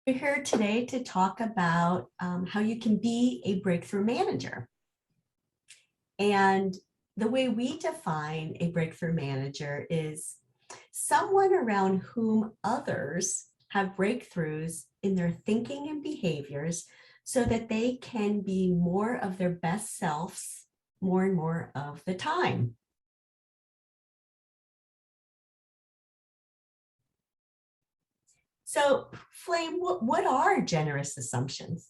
We're here today to talk about how you can be a breakthrough manager. And the way we define a breakthrough manager is someone around whom others have breakthroughs in their thinking and behaviors so that they can be more of their best selves more and more of the time. So, Flame, what are generous assumptions?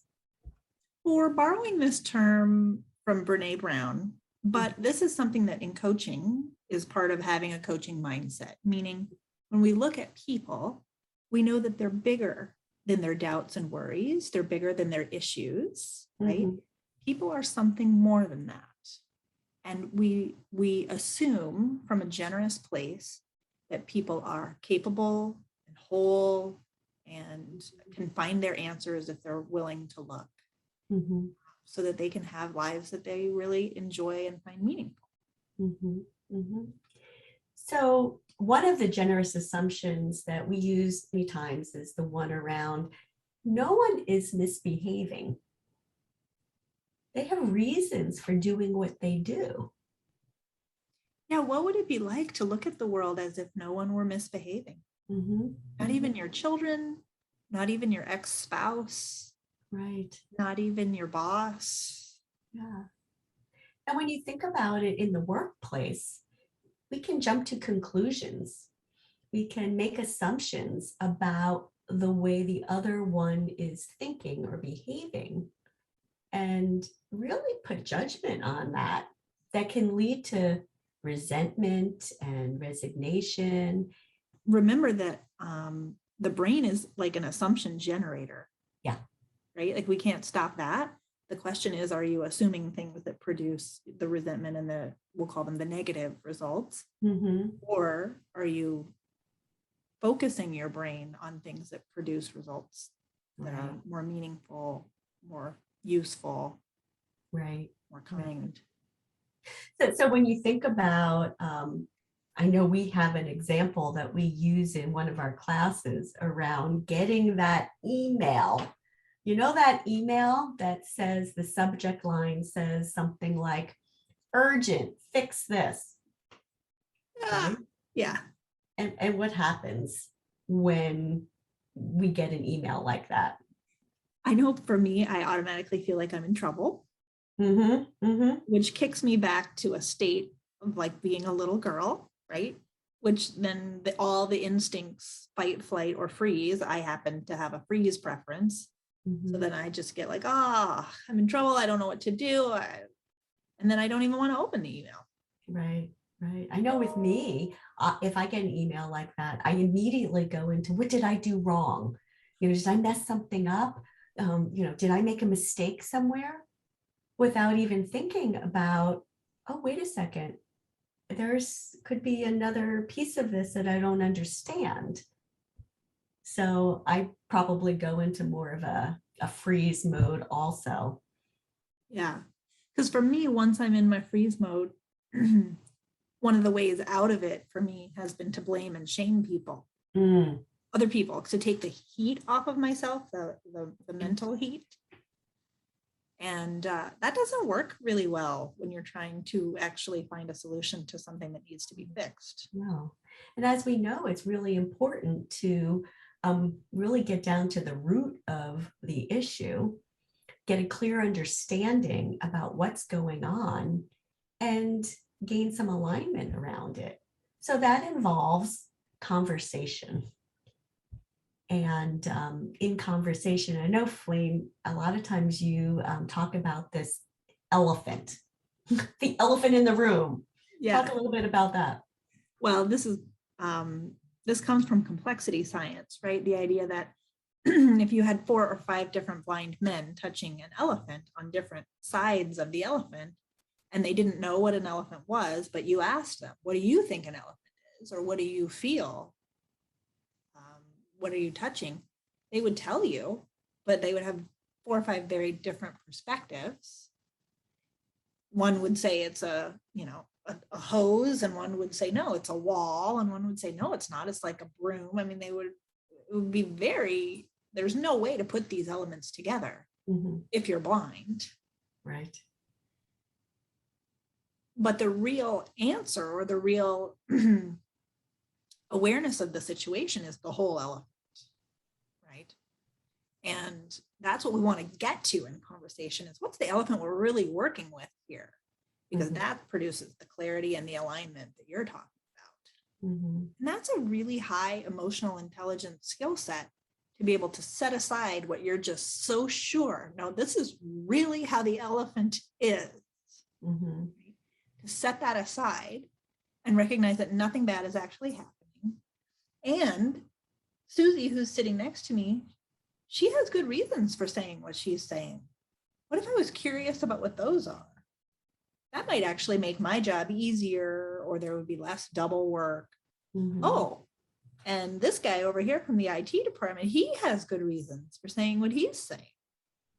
Well, we're borrowing this term from Brene Brown, but this is something that in coaching is part of having a coaching mindset, meaning when we look at people, we know that they're bigger than their doubts and worries. They're bigger than their issues, right? Mm-hmm. People are something more than that. And we assume from a generous place that people are capable and whole and can find their answers if they're willing to look. Mm-hmm. So that they can have lives that they really enjoy and find meaningful. Mm-hmm. Mm-hmm. So one of the generous assumptions that we use many times is the one around no one is misbehaving. They have reasons for doing what they do. Yeah, what would it be like to look at the world as if no one were misbehaving? Mm-hmm. Not even your children, not even your ex-spouse, Right. not even your boss. Yeah. And when you think about it in the workplace, we can jump to conclusions. We can make assumptions about the way the other one is thinking or behaving and really put judgment on that. That can lead to resentment and resignation. Remember that the brain is like an assumption generator. Yeah. Right? Like we can't stop that. The question is, are you assuming things that produce the resentment and we'll call them the negative results? Mm-hmm. Or are you focusing your brain on things that produce results that are more meaningful, more useful, Right. more kind? So when you think about, I know we have an example that we use in one of our classes around getting that email. You know, that email that says the subject line says something like urgent, fix this. Right? Yeah. And what happens when we get an email like that? I know for me, I automatically feel like I'm in trouble, Mm-hmm. Mm-hmm. which kicks me back to a state of like being a little girl, right? Which then all the instincts, fight, flight, or freeze, I happen to have a freeze preference. Mm-hmm. So then I just get like, I'm in trouble. I don't know what to do. And then I don't even want to open the email. Right, right. I know with me, if I get an email like that, I immediately go into what did I do wrong? Did I mess something up? Did I make a mistake somewhere? Without even thinking about, oh, wait a second, there's could be another piece of this that I don't understand. So I probably go into more of a freeze mode also. Yeah. Because for me, once I'm in my freeze mode, one of the ways out of it for me has been to blame and shame people, other people, to take the heat off of myself, the mental heat. And that doesn't work really well when you're trying to actually find a solution to something that needs to be fixed. No. And as we know, it's really important to really get down to the root of the issue, get a clear understanding about what's going on, and gain some alignment around it. So that involves conversation. And in conversation, I know, Flame, a lot of times you talk about this elephant, the elephant in the room. Yeah. Talk a little bit about that. Well, this comes from complexity science, right? The idea that if you had 4 or 5 different blind men touching an elephant on different sides of the elephant, and they didn't know what an elephant was, but you asked them, what do you think an elephant is? Or what do you feel? What are you touching? They would tell you, but they would have 4 or 5 very different perspectives. One would say it's a hose, and one would say, no, it's a wall. And one would say, no, it's not. It's like a broom. I mean, it would be very there's no way to put these elements together if you're blind. Right. But the real answer, or the real awareness of the situation, is the whole elephant, right? And that's what we want to get to in conversation, is what's the elephant we're really working with here? Because that produces the clarity and the alignment that you're talking about. And that's a really high emotional intelligence skill set, to be able to set aside what you're just so sure, no, this is really how the elephant is. Right? To set that aside and recognize that nothing bad is actually happening. And Susie, who's sitting next to me, she has good reasons for saying what she's saying. What if I was curious about what those are? That might actually make my job easier, or there would be less double work. Oh, and this guy over here from the IT department, he has good reasons for saying what he's saying.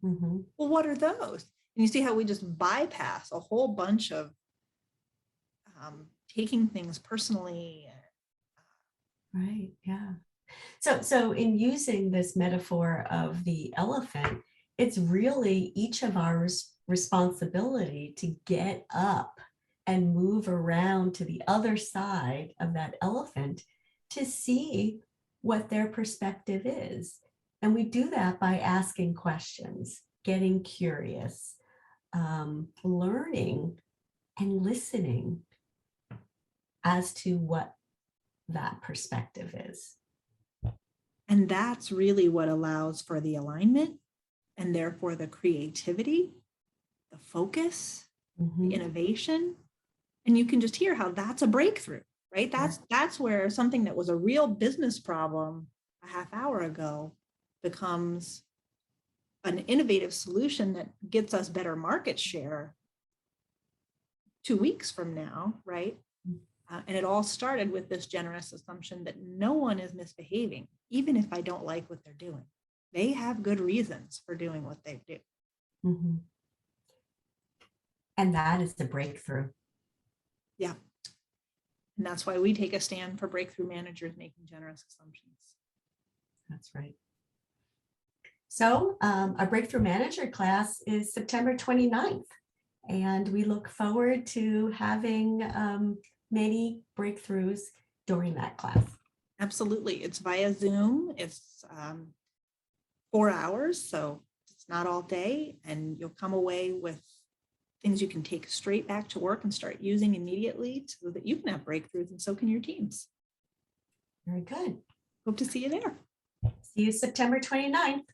Well, what are those? And you see how we just bypass a whole bunch of taking things personally. Right. Yeah. So in using this metaphor of the elephant, it's really each of our responsibility to get up and move around to the other side of that elephant to see what their perspective is. And we do that by asking questions, getting curious, learning and listening as to what that perspective is. And that's really what allows for the alignment, and therefore the creativity, the focus, the innovation. And you can just hear how that's a breakthrough, right? That's where something that was a real business problem a half hour ago becomes an innovative solution that gets us better market share 2 weeks from now, right? And it all started with this generous assumption that no one is misbehaving, even if I don't like what they're doing. They have good reasons for doing what they do. And that is the breakthrough. Yeah. And that's why we take a stand for breakthrough managers making generous assumptions. That's right. So our breakthrough manager class is September 29th. And we look forward to having many breakthroughs during that class. Absolutely. It's via Zoom. It's 4 hours, so it's not all day. And you'll come away with things you can take straight back to work and start using immediately, so that you can have breakthroughs, and so can your teams. Very good. Hope to see you there. See you September 29th.